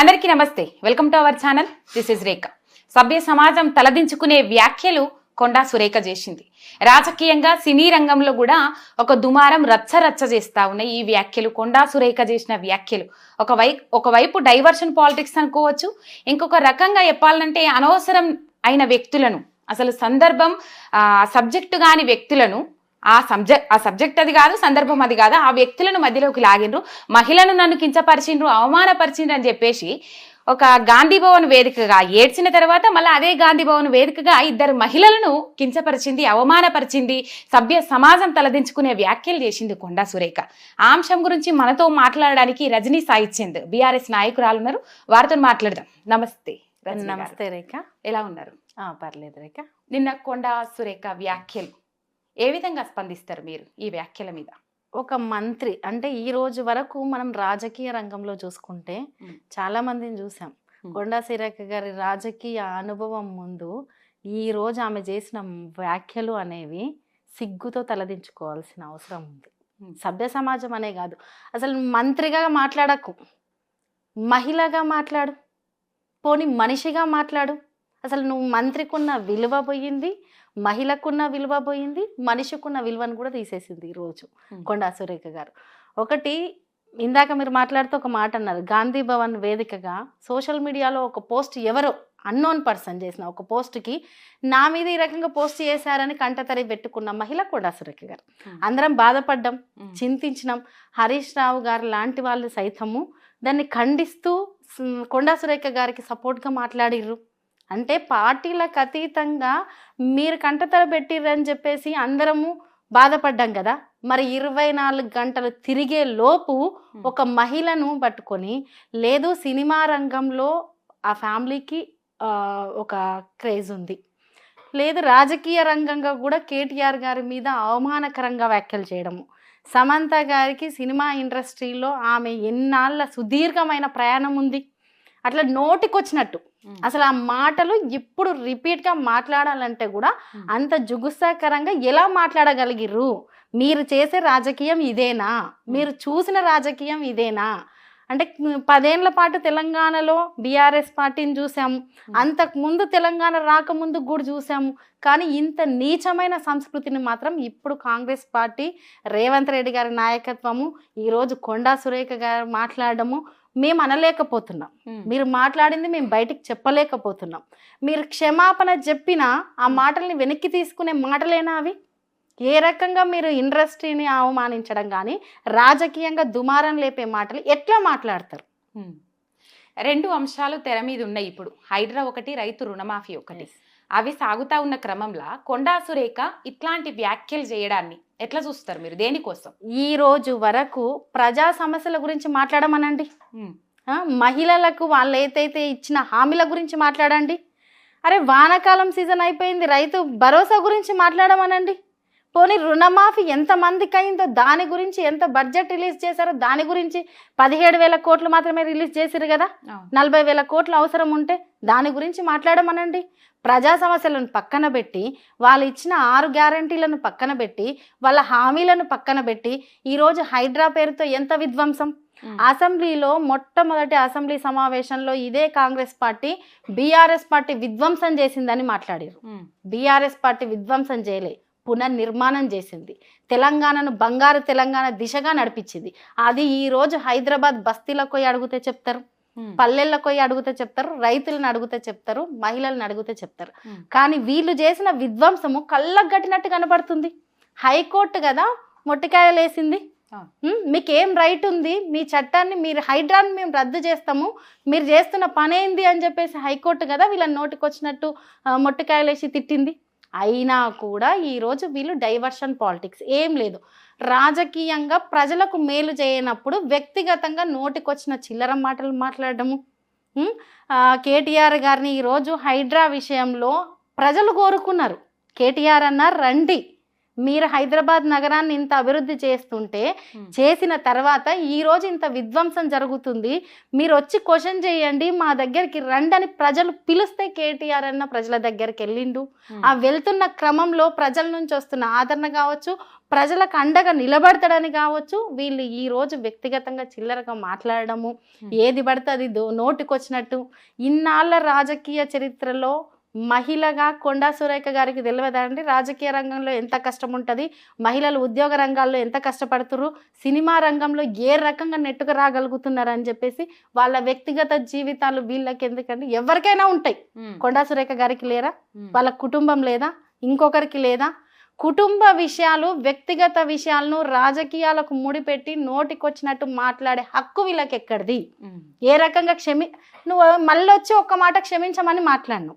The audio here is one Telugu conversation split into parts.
అందరికీ నమస్తే. Welcome to our channel. This is Rekha. సభ్య సమాజం తలదించుకునే వ్యాఖ్యలు కొండా సురేఖ చేసింది. రాజకీయంగా సినీ రంగంలో కూడా ఒక దుమారం రచ్చ చేస్తా ఉన్నాయి ఈ వ్యాఖ్యలు. కొండా సురేఖ చేసిన వ్యాఖ్యలు ఒకవైపు డైవర్షన్ పాలిటిక్స్ అనుకోవచ్చు, ఇంకొక రకంగా చెప్పాలంటే అనవసరం అయిన వ్యక్తులను, అసలు సందర్భం సబ్జెక్టు కాని వ్యక్తులను, ఆ సబ్జెక్ట్ అది కాదు, సందర్భం అది కాదు, ఆ వ్యక్తులను మధ్యలోకి లాగిండ్రు, మహిళను నన్ను కించపరిచిండ్రు, అవమానపరిచిండ్రు అని చెప్పేసి ఒక గాంధీ భవన్ వేదికగా ఏడ్చిన తర్వాత మళ్ళీ అదే గాంధీ భవన్ వేదికగా ఇద్దరు మహిళలను కించపరిచింది, అవమానపరిచింది, సభ్య సమాజం తలదించుకునే వ్యాఖ్యలు చేసింది కొండా సురేఖ. ఆ అంశం గురించి మనతో మాట్లాడడానికి రజనీ సాయిచంద్ బీఆర్ఎస్ నాయకురాలు ఉన్నారు, వారితో మాట్లాడదాం. నమస్తే. నమస్తే రేఖ, ఎలా ఉన్నారు? పర్లేదు రేఖ. నిన్న కొండా సురేఖ వ్యాఖ్యలు ఏ విధంగా స్పందిస్తారు మీరు ఈ వ్యాఖ్యల మీద? ఒక మంత్రి అంటే ఈ రోజు వరకు మనం రాజకీయ రంగంలో చూసుకుంటే చాలా మందిని చూసాం. కొండా సురేఖ గారి రాజకీయ అనుభవం ముందు ఈ రోజు ఆమె చేసిన వ్యాఖ్యలు అనేవి సిగ్గుతో తలదించుకోవాల్సిన అవసరం ఉంది. సభ్య సమాజం అనే కాదు, అసలు మంత్రిగా మాట్లాడకు, మహిళగా మాట్లాడు, పోనీ మనిషిగా మాట్లాడు. అసలు నువ్వు మంత్రికున్న విలువ పోయింది, మహిళకున్న విలువ పోయింది, మనిషికున్న విలువను కూడా తీసేసింది ఈరోజు కొండా సురేఖ గారు. ఒకటి, ఇందాక మీరు మాట్లాడుతూ ఒక మాట అన్నారు, గాంధీ భవన్ వేదికగా సోషల్ మీడియాలో ఒక పోస్ట్, ఎవరో అన్నోన్ పర్సన్ చేసిన ఒక పోస్ట్కి నా మీద ఈ రకంగా పోస్ట్ చేశారని కంటతరి పెట్టుకున్న మహిళ కొండా సురేఖ గారు. అందరం బాధపడ్డాం, చింతించినాం. హరీష్ రావు గారు లాంటి వాళ్ళు సైతము దాన్ని ఖండిస్తూ కొండా సురేఖ గారికి సపోర్ట్గా మాట్లాడిర్రు. అంటే పార్టీలకు అతీతంగా మీరు కంటతర పెట్టిర్రని చెప్పేసి అందరము బాధపడ్డాం కదా. మరి 24 గంటలు తిరిగే లోపు ఒక మహిళను పట్టుకొని, లేదు సినిమా రంగంలో ఆ ఫ్యామిలీకి ఒక క్రేజ్ ఉంది, లేదు రాజకీయ రంగంగా కూడా కేటీఆర్ గారి మీద అవమానకరంగా వ్యాఖ్యలు చేయడము, సమంత గారికి సినిమా ఇండస్ట్రీలో ఆమె ఎన్నాళ్ళ సుదీర్ఘమైన ప్రయాణం ఉంది, అట్లా నోటికొచ్చినట్టు అసలు ఆ మాటలు ఇప్పుడు రిపీట్గా మాట్లాడాలంటే కూడా అంత జుగుత్సాకరంగా ఎలా మాట్లాడగలిగిర్రు? మీరు చేసే రాజకీయం ఇదేనా? మీరు చూసిన రాజకీయం ఇదేనా? అంటే 10 ఏళ్ల పాటు తెలంగాణలో బీఆర్ఎస్ పార్టీని చూసాము, అంతకుముందు తెలంగాణ రాకముందు కూడా చూసాము. కానీ ఇంత నీచమైన సంస్కృతిని మాత్రం ఇప్పుడు కాంగ్రెస్ పార్టీ, రేవంత్ రెడ్డి గారి నాయకత్వము, ఈరోజు కొండా సురేఖ గారు మాట్లాడడము మేము అనలేకపోతున్నాం. మీరు మాట్లాడింది మేము బయటికి చెప్పలేకపోతున్నాం. మీరు క్షమాపణ చెప్పినా ఆ మాటల్ని వెనక్కి తీసుకునే మాటలేనా అవి? ఏ రకంగా మీరు ఇండస్ట్రీని అవమానించడం కానీ, రాజకీయంగా దుమారం లేపే మాటలు ఎట్లా మాట్లాడతారు? 2 అంశాలు తెర మీద ఉన్నాయి ఇప్పుడు. హైడ్రా ఒకటి, రైతు రుణమాఫీ ఒకటి. అవి సాగుతా ఉన్న క్రమంలో కొండా సురేఖ ఇట్లాంటి వ్యాఖ్యలు చేయడాన్ని ఎట్లా చూస్తారు మీరు? దేనికోసం? ఈ రోజు వరకు ప్రజా సమస్యల గురించి మాట్లాడమనండి, మహిళలకు వాళ్ళు ఏదైతే ఇచ్చిన హామీల గురించి మాట్లాడండి. అరే వానాకాలం సీజన్ అయిపోయింది, రైతు భరోసా గురించి మాట్లాడమనండి. పోనీ రుణమాఫీ ఎంతమందికి అయిందో దాని గురించి, ఎంత బడ్జెట్ రిలీజ్ చేశారో దాని గురించి, 17,000 కోట్లు మాత్రమే రిలీజ్ చేశారు కదా, 40,000 కోట్లు అవసరం ఉంటే దాని గురించి మాట్లాడమనండి. ప్రజా సమస్యలను పక్కన పెట్టి, వాళ్ళు ఇచ్చిన 6 గ్యారంటీలను పక్కన పెట్టి, వాళ్ళ హామీలను పక్కన పెట్టి, ఈరోజు హైడ్రా పేరుతో ఎంత విధ్వంసం. అసెంబ్లీలో మొట్టమొదటి అసెంబ్లీ సమావేశంలో ఇదే కాంగ్రెస్ పార్టీ బీఆర్ఎస్ పార్టీ విధ్వంసం చేసిందని మాట్లాడారు. బీఆర్ఎస్ పార్టీ విధ్వంసం చేయలే, పునర్నిర్మాణం చేసింది, తెలంగాణను బంగారు తెలంగాణ దిశగా నడిపించింది. అది ఈరోజు హైదరాబాద్ బస్తీలకు పోయి అడిగితే చెప్తారు, పల్లెళ్ళకు పోయి అడిగితే చెప్తారు, రైతులను అడిగితే చెప్తారు, మహిళలను అడిగితే చెప్తారు. కానీ వీళ్ళు చేసిన విధ్వంసము కళ్ళకు గట్టినట్టు కనబడుతుంది. హైకోర్టు కదా మొట్టికాయలు వేసింది. మీకేం రైట్ ఉంది? మీ చట్టాన్ని, మీరు హైడ్రాన్ని మేము రద్దు చేస్తాము, మీరు చేస్తున్న పనేంది అని చెప్పేసి హైకోర్టు కదా వీళ్ళని నోటికొచ్చినట్టు మొట్టికాయలు వేసి తిట్టింది. అయినా కూడా ఈరోజు వీళ్ళు డైవర్షన్ పాలిటిక్స్ ఏం లేదు, రాజకీయంగా ప్రజలకు మేలు చేయనప్పుడు వ్యక్తిగతంగా నోటికొచ్చిన చిల్లర మాటలు మాట్లాడడము. కేటీఆర్ గారిని ఈరోజు హైడ్రా విషయంలో ప్రజలు కోరుకున్నారు. కేటీఆర్ అన్నారు రండి, మీరు హైదరాబాద్ నగరాన్ని ఇంత అభివృద్ధి చేస్తుంటే చేసిన తర్వాత ఈ రోజు ఇంత విధ్వంసం జరుగుతుంది, మీరు వచ్చి క్వశ్చన్ చేయండి, మా దగ్గరికి రండని ప్రజలు పిలిస్తే కేటీఆర్ అన్న ప్రజల దగ్గరికి వెళ్ళిండు. ఆ వెళ్తున్న క్రమంలో ప్రజల నుంచి వస్తున్న ఆదరణ కావచ్చు, ప్రజలకు అండగా నిలబడతాడని కావచ్చు, వీళ్ళు ఈ రోజు వ్యక్తిగతంగా చిల్లరగా మాట్లాడడము, ఏది పడితే అది నోటికొచ్చినట్టు. ఇన్నాళ్ళ రాజకీయ చరిత్రలో మహిళగా కొండా సురేఖ గారికి తెలియదండి రాజకీయ రంగంలో ఎంత కష్టం ఉంటుంది, మహిళలు ఉద్యోగ రంగాల్లో ఎంత కష్టపడుతున్నారు, సినిమా రంగంలో ఏ రకంగా నెట్టుకు రాగలుగుతున్నారు అని చెప్పేసి వాళ్ళ వ్యక్తిగత జీవితాలు వీళ్ళకి ఎందుకంటే ఎవరికైనా ఉంటాయి. కొండా సురేఖ గారికి లేరా? వాళ్ళ కుటుంబం లేదా? ఇంకొకరికి లేదా? కుటుంబ విషయాలు, వ్యక్తిగత విషయాలను రాజకీయాలకు ముడిపెట్టి నోటికొచ్చినట్టు మాట్లాడే హక్కు వీళ్ళకి ఎక్కడిది? ఏ రకంగా నువ్వు మళ్ళీ వచ్చి ఒక్క మాట క్షమించమని మాట్లాడను.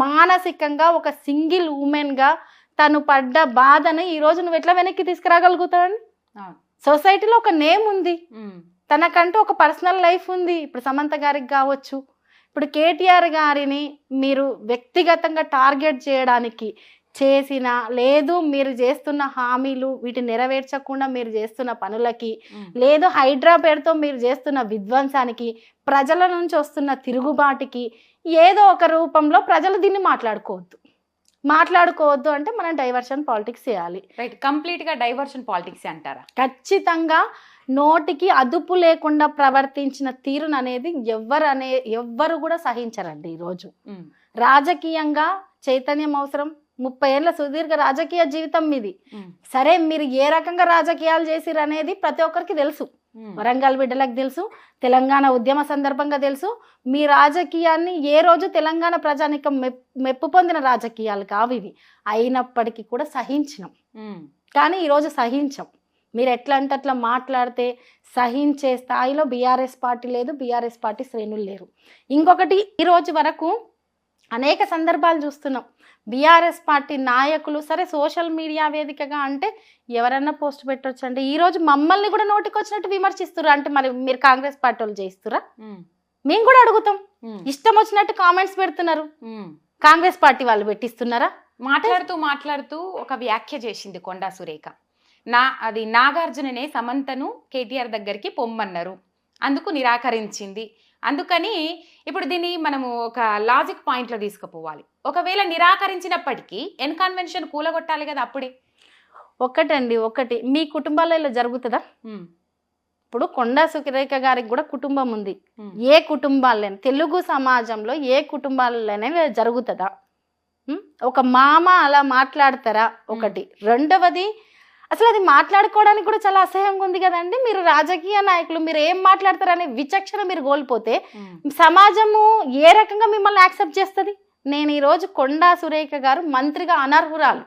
మానసికంగా ఒక సింగిల్ ఉమెన్ గా తను పడ్డ బాధను ఈ రోజు నువ్వు ఎట్లా వెనక్కి తీసుకురాగలుగుతావని? సొసైటీలో ఒక నేమ్ ఉంది, తనకంటూ ఒక పర్సనల్ లైఫ్ ఉంది. ఇప్పుడు సమంత గారికి కావచ్చు, ఇప్పుడు కేటీఆర్ గారిని మీరు వ్యక్తిగతంగా టార్గెట్ చేయడానికి చేసిన లేదు, మీరు చేస్తున్న హామీలు వీటిని నెరవేర్చకుండా మీరు చేస్తున్న పనులకి, లేదు హైడ్రా పేరుతో మీరు చేస్తున్న విధ్వంసానికి, ప్రజల నుంచి వస్తున్న తిరుగుబాటుకి ఏదో ఒక రూపంలో ప్రజలు దీన్ని మాట్లాడుకోవద్దు అంటే మనం డైవర్షన్ పాలిటిక్స్ చేయాలి. రైట్, కంప్లీట్ గా డైవర్షన్ పాలిటిక్స్ అంటారా? ఖచ్చితంగా నోటికి అదుపు లేకుండా ప్రవర్తించిన తీరును అనేది ఎవ్వరు కూడా సహించరండి. ఈరోజు రాజకీయంగా చైతన్యం అవసరం. 30 ఏళ్ళ సుదీర్ఘ రాజకీయ జీవితం మీది. సరే, మీరు ఏ రకంగా రాజకీయాలు చేసిరు అనేది ప్రతి ఒక్కరికి తెలుసు. వరంగల్ బిడ్డలకు తెలుసు, తెలంగాణ ఉద్యమ సందర్భంగా తెలుసు. మీ రాజకీయాన్ని ఏ రోజు తెలంగాణ ప్రజానికం మెప్పు పొందిన రాజకీయాలు కావు ఇవి. అయినప్పటికీ కూడా సహించినాం, కానీ ఈరోజు సహించాం. మీరు ఎట్లా అంటే అట్లా మాట్లాడితే సహించే స్థాయిలో బీఆర్ఎస్ పార్టీ లేదు, బీఆర్ఎస్ పార్టీ శ్రేణులు లేరు. ఇంకొకటి, ఈ రోజు వరకు అనేక సందర్భాలు చూస్తున్నాం. బీఆర్ఎస్ పార్టీ నాయకులు సరే సోషల్ మీడియా వేదికగా అంటే ఎవరన్నా పోస్ట్ పెట్టొచ్చు అంటే ఈరోజు మమ్మల్ని కూడా నోటికి వచ్చినట్టు విమర్శిస్తున్నారు. అంటే మరి మీరు కాంగ్రెస్ పార్టీ వాళ్ళు చేయిస్తురా? మేము కూడా అడుగుతాం. ఇష్టం వచ్చినట్టు కామెంట్స్ పెడుతున్నారు, కాంగ్రెస్ పార్టీ వాళ్ళు పెట్టిస్తున్నారా? మాట్లాడుతూ ఒక వ్యాఖ్య చేసింది కొండా సురేఖ. అది నాగార్జుననే సమంతను కేటీఆర్ దగ్గరికి పొమ్మన్నారు, అందుకు నిరాకరించింది. అందుకని ఇప్పుడు దీన్ని మనము ఒక లాజిక్ పాయింట్లో తీసుకుపోవాలి. ఒకవేళ నిరాకరించినప్పటికీ ఎన్కన్వెన్షన్ కూలగొట్టాలి కదా. అప్పుడే ఒకటి మీ కుటుంబాల్లో ఇలా జరుగుతుందా? ఇప్పుడు కొండా సురేఖ గారికి కూడా కుటుంబం ఉంది. ఏ కుటుంబాలైనా తెలుగు సమాజంలో ఏ కుటుంబాలైనా జరుగుతుందా? ఒక మామ అలా మాట్లాడతారా? ఒకటి. రెండవది, అసలు అది మాట్లాడుకోవడానికి కూడా చాలా అసహ్యంగా ఉంది కదండి. మీరు రాజకీయ నాయకులు, మీరు ఏం మాట్లాడతారనే విచక్షణ మీరు కోల్పోతే సమాజము ఏ రకంగా మిమ్మల్ని యాక్సెప్ట్ చేస్తుంది? నేను ఈరోజు కొండా సురేఖ గారు మంత్రిగా అనర్హురాలు.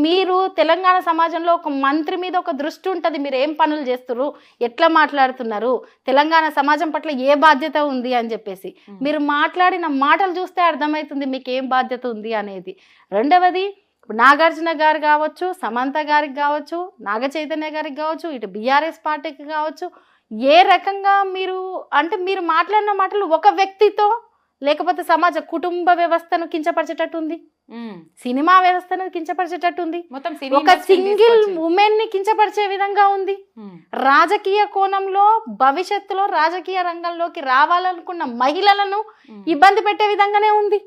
మీరు తెలంగాణ సమాజంలో ఒక మంత్రి మీద ఒక దృష్టి ఉంటుంది, మీరు ఏం పనులు చేస్తున్నారు, ఎట్లా మాట్లాడుతున్నారు, తెలంగాణ సమాజం పట్ల ఏ బాధ్యత ఉంది అని చెప్పేసి మీరు మాట్లాడిన మాటలు చూస్తే అర్థమవుతుంది మీకు ఏం బాధ్యత ఉంది అనేది. రెండవది, నాగార్జున గారు కావచ్చు, సమంత గారికి కావచ్చు, నాగ చైతన్య గారికి కావచ్చు, ఇటు బీఆర్ఎస్ పార్టీకి కావచ్చు, ఏ రకంగా మీరు మాట్లాడిన మాటలు ఒక వ్యక్తితో లేకపోతే సమాజ కుటుంబ వ్యవస్థను కించపరిచేటట్టు ఉంది, సినిమా వ్యవస్థను కించపరిచేటట్టు ఉంది, ఒక సింగిల్ ఉమెన్ ని కించపరిచే విధంగా ఉంది. రాజకీయ కోణంలో భవిష్యత్తులో రాజకీయ రంగంలోకి రావాలనుకున్న మహిళలను ఇబ్బంది పెట్టే విధంగానే ఉంది.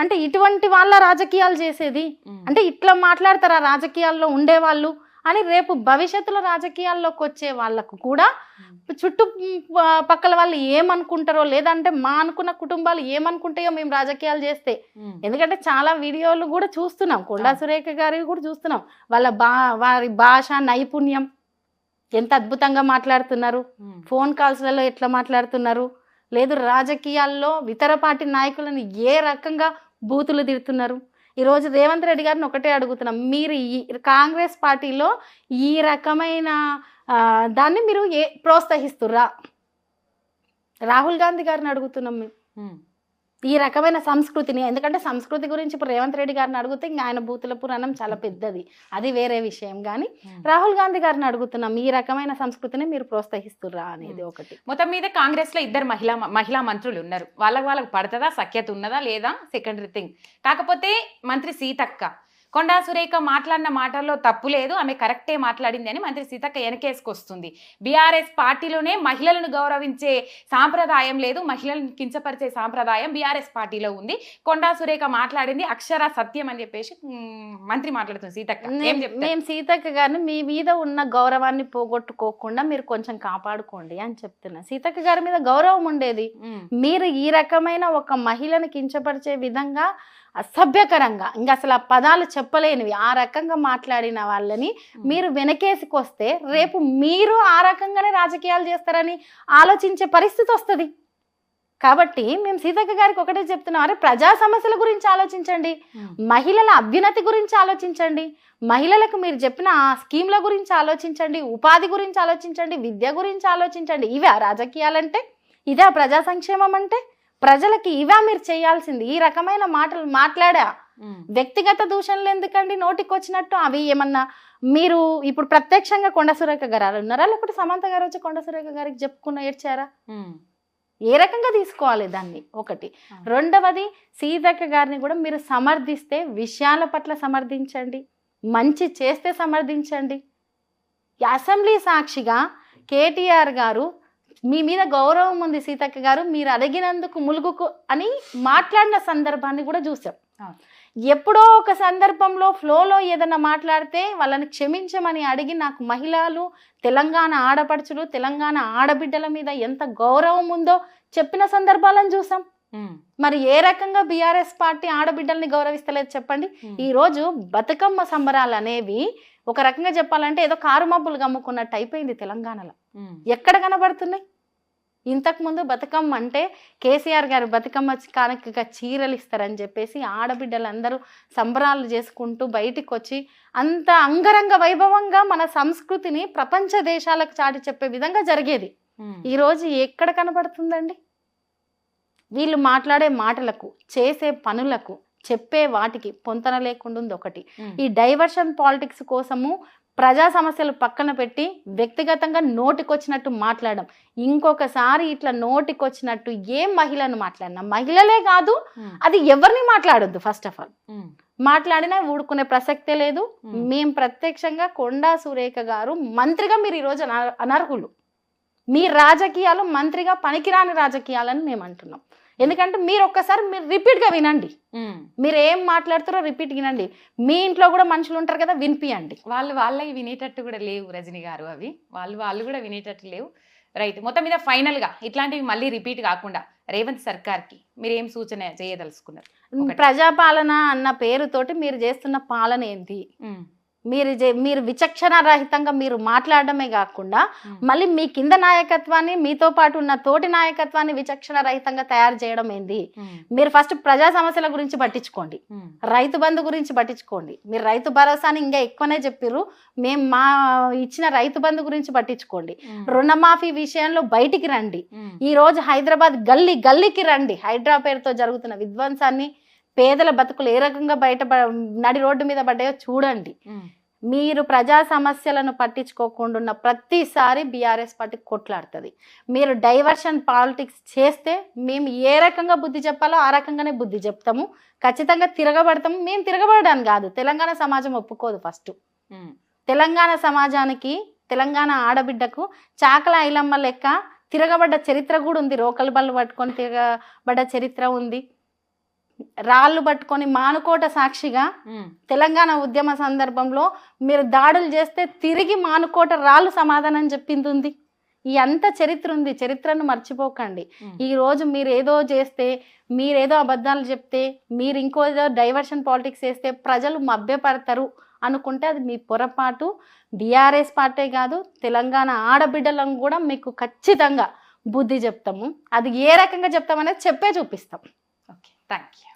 అంటే ఇటువంటి వాళ్ళ రాజకీయాలు చేసేది అంటే ఇట్లా మాట్లాడతారా రాజకీయాల్లో ఉండేవాళ్ళు అని రేపు భవిష్యత్తులో రాజకీయాల్లోకి వచ్చే వాళ్ళకు కూడా చుట్టూ పక్కల వాళ్ళు ఏమనుకుంటారో, లేదంటే మా అనుకున్న కుటుంబాలు ఏమనుకుంటాయో మేము రాజకీయాలు చేస్తే. ఎందుకంటే చాలా వీడియోలు కూడా చూస్తున్నాం, కొండా సురేఖ గారి కూడా చూస్తున్నాం, వారి భాష నైపుణ్యం ఎంత అద్భుతంగా మాట్లాడుతున్నారు, ఫోన్ కాల్స్లలో ఎట్లా మాట్లాడుతున్నారు, లేదు రాజకీయాల్లో ఇతర పార్టీ నాయకులను ఏ రకంగా బూతులు తిడుతున్నారు. ఈరోజు రేవంత్ రెడ్డి గారిని ఒకటే అడుగుతున్నాం, మీరు ఈ కాంగ్రెస్ పార్టీలో ఈ రకమైన దాన్ని మీరు ప్రోత్సహిస్తుర్రా? రాహుల్ గాంధీ గారిని అడుగుతున్నాం మేము ఈ రకమైన సంస్కృతిని. ఎందుకంటే సంస్కృతి గురించి ఇప్పుడు రేవంత్ రెడ్డి గారిని అడిగితే ఇంకా ఆయన బూతుల పురాణం చాలా పెద్దది, అది వేరే విషయం. కానీ రాహుల్ గాంధీ గారిని అడుగుతున్నాం, ఈ రకమైన సంస్కృతిని మీరు ప్రోత్సహిస్తుర్రా అనేది ఒకటి. మొత్తం మీద కాంగ్రెస్ లో 2 మహిళా మంత్రులు ఉన్నారు, వాళ్ళకు పడుతుందా, సఖ్యత ఉన్నదా లేదా సెకండరీ థింగ్. కాకపోతే మంత్రి సీతక్క కొండా సురేఖ మాట్లాడిన మాటల్లో తప్పు లేదు, ఆమె కరెక్టే మాట్లాడింది అని మంత్రి సీతక్క వెనకేసుకొస్తుంది. బీఆర్ఎస్ పార్టీలోనే మహిళలను గౌరవించే సాంప్రదాయం లేదు, మహిళలను కించపరిచే సాంప్రదాయం బీఆర్ఎస్ పార్టీలో ఉంది. కొండా సురేఖ మాట్లాడింది అక్షర సత్యం అని చెప్పేసి మంత్రి మాట్లాడుతుంది సీతక్క. మేము సీతక్క గారిని మీ మీద ఉన్న గౌరవాన్ని పోగొట్టుకోకుండా మీరు కొంచెం కాపాడుకోండి అని చెప్తున్నా. సీతక్క గారి మీద గౌరవం ఉండేది, మీరు ఈ రకమైన ఒక మహిళను కించపరిచే విధంగా అసభ్యకరంగా ఇంకా అసలు ఆ పదాలు చెప్పలేనివి ఆ రకంగా మాట్లాడిన వాళ్ళని మీరు వెనకేసుకొస్తే రేపు మీరు ఆ రకంగానే రాజకీయాలు చేస్తారని ఆలోచించే పరిస్థితి వస్తుంది. కాబట్టి మేము సీతక్క గారికి ఒకటే చెప్తున్నాం, అరే ప్రజా సమస్యల గురించి ఆలోచించండి, మహిళల అభ్యున్నతి గురించి ఆలోచించండి, మహిళలకు మీరు చెప్పిన ఆ స్కీమ్ల గురించి ఆలోచించండి, ఉపాధి గురించి ఆలోచించండి, విద్య గురించి ఆలోచించండి. ఇవే రాజకీయాలంటే, ఇదే ప్రజా సంక్షేమం అంటే, ప్రజలకి ఇవా మీరు చేయాల్సింది. ఈ రకమైన మాటలు మాట్లాడా వ్యక్తిగత దూషణలు ఎందుకండి నోటికి వచ్చినట్టు? అవి ఏమన్నా మీరు ఇప్పుడు ప్రత్యక్షంగా కొండా సురేఖ గారు ఉన్నారా, లేకపోతే సమంత గారు వచ్చి కొండా సురేఖ గారికి చెప్పుకున్న ఏడ్చారా? ఏ రకంగా తీసుకోవాలి దాన్ని? ఒకటి. రెండవది, సీతక్క గారిని కూడా మీరు సమర్థిస్తే విషయాల పట్ల సమర్థించండి, మంచి చేస్తే సమర్థించండి. అసెంబ్లీ సాక్షిగా కేటీఆర్ గారు మీ మీద గౌరవం ఉంది సీతక్క గారు, మీరు అడిగినందుకు ములుగుకు అని మాట్లాడిన సందర్భాన్ని కూడా చూసాం. ఎప్పుడో ఒక సందర్భంలో ఫ్లోలో ఏదైనా మాట్లాడితే వాళ్ళని క్షమించమని అడిగి నాకు మహిళలు, తెలంగాణ ఆడపడుచులు, తెలంగాణ ఆడబిడ్డల మీద ఎంత గౌరవం ఉందో చెప్పిన సందర్భాలను చూసాం. మరి ఏ రకంగా బీఆర్ఎస్ పార్టీ ఆడబిడ్డల్ని గౌరవిస్తలేదు చెప్పండి? ఈ రోజు బతుకమ్మ సంబరాలు అనేవి ఒక రకంగా చెప్పాలంటే ఏదో కారు మబ్బులు గమ్ముకున్నట్టు అయిపోయింది తెలంగాణలో. ఎక్కడ కనబడుతున్నాయి? ఇంతకుముందు బతుకమ్మ అంటే కేసీఆర్ గారు బతుకమ్మ కానుకగా చీరలు ఇస్తారని చెప్పేసి ఆడబిడ్డలందరూ సంబరాలు చేసుకుంటూ బయటికి వచ్చి అంత అంగరంగ వైభవంగా మన సంస్కృతిని ప్రపంచ దేశాలకు చాటి చెప్పే విధంగా జరిగేది. ఈరోజు ఎక్కడ కనబడుతుందండి? వీళ్ళు మాట్లాడే మాటలకు, చేసే పనులకు, చెప్పే వాటికి పొంతన లేకుండా ఉంది. ఒకటి, ఈ డైవర్షన్ పాలిటిక్స్ కోసము ప్రజా సమస్యలు పక్కన పెట్టి వ్యక్తిగతంగా నోటికొచ్చినట్టు మాట్లాడడం. ఇంకొకసారి ఇట్లా నోటికొచ్చినట్టు ఏ మహిళను మాట్లాడినా, మహిళలే కాదు అది ఎవరిని మాట్లాడొద్దు. ఫస్ట్ ఆఫ్ ఆల్ మాట్లాడినా ఊడుకునే ప్రసక్తే లేదు. మేము ప్రత్యక్షంగా కొండా సురేఖ గారు మంత్రిగా మీరు ఈరోజు అనర్హులు, మీ రాజకీయాలు మంత్రిగా పనికిరాని రాజకీయాలని మేము అంటున్నాం. ఎందుకంటే మీరు ఒక్కసారి మీరు రిపీట్గా వినండి, మీరు ఏం మాట్లాడుతారో రిపీట్ వినండి. మీ ఇంట్లో కూడా మనుషులు ఉంటారు కదా, వినిపియండి. వాళ్ళకి వినేటట్టు కూడా లేవు రజనీ గారు, అవి వాళ్ళు కూడా వినేటట్టు లేవు. రైట్. మొత్తం మీద ఫైనల్గా ఇట్లాంటివి మళ్ళీ రిపీట్ కాకుండా రేవంత్ సర్కార్కి మీరు ఏం సూచన చేయదలుచుకున్నారు? ప్రజాపాలన అన్న పేరుతోటి మీరు చేస్తున్న పాలన ఏంటి? మీరు విచక్షణ రహితంగా మీరు మాట్లాడడమే కాకుండా మళ్ళీ మీ కింద నాయకత్వాన్ని, మీతో పాటు ఉన్న తోటి నాయకత్వాన్ని విచక్షణ రహితంగా తయారు చేయడం ఏంది? మీరు ఫస్ట్ ప్రజా సమస్యల గురించి పట్టించుకోండి, రైతు బంధు గురించి పట్టించుకోండి. మీరు రైతు భరోసాని ఇంకా ఎక్కువనే చెప్పారు, మేము మా ఇచ్చిన రైతు బంధు గురించి పట్టించుకోండి. రుణమాఫీ విషయంలో బయటికి రండి. ఈ రోజు హైదరాబాద్ గల్లీకి రండి. హైడ్రా పేరుతో జరుగుతున్న విధ్వంసాన్ని, పేదల బతుకులు ఏ రకంగా బయట నడి రోడ్డు మీద పడ్డాయో చూడండి. మీరు ప్రజా సమస్యలను పట్టించుకోకుండా ప్రతిసారి బీఆర్ఎస్ పార్టీ కొట్లాడుతుంది. మీరు డైవర్షన్ పాలిటిక్స్ చేస్తే మేము ఏ రకంగా బుద్ధి చెప్పాలో ఆ రకంగానే బుద్ధి చెప్తాము. ఖచ్చితంగా తిరగబడతాము. మేము తిరగబడడానికి కాదు, తెలంగాణ సమాజం ఒప్పుకోదు. ఫస్ట్ తెలంగాణ సమాజానికి, తెలంగాణ ఆడబిడ్డకు చాకల ఐలమ్మ లెక్క తిరగబడ్డ చరిత్ర కూడా ఉంది. రోకలి బళ్ళు పట్టుకొని తిరగబడ్డ చరిత్ర ఉంది. రాళ్ళు పట్టుకొని మానుకోట సాక్షిగా తెలంగాణ ఉద్యమ సందర్భంలో మీరు దాడులు చేస్తే తిరిగి మానుకోట రాళ్ళు సమాధానం చెప్పింది ఉంది. ఈ అంత చరిత్ర ఉంది. చరిత్రను మర్చిపోకండి. ఈ రోజు మీరు ఏదో చేస్తే, మీరేదో అబద్ధాలు చెప్తే, మీరు ఇంకో ఏదో డైవర్షన్ పాలిటిక్స్ చేస్తే ప్రజలు మభ్యపడతారు అనుకుంటే అది మీ పొరపాటు. బీఆర్ఎస్ పార్టీ కాదు, తెలంగాణ ఆడబిడ్డలను కూడా మీకు ఖచ్చితంగా బుద్ధి చెప్తాము. అది ఏ రకంగా చెప్తామనేది చెప్పే చూపిస్తాం. Okay, thank you.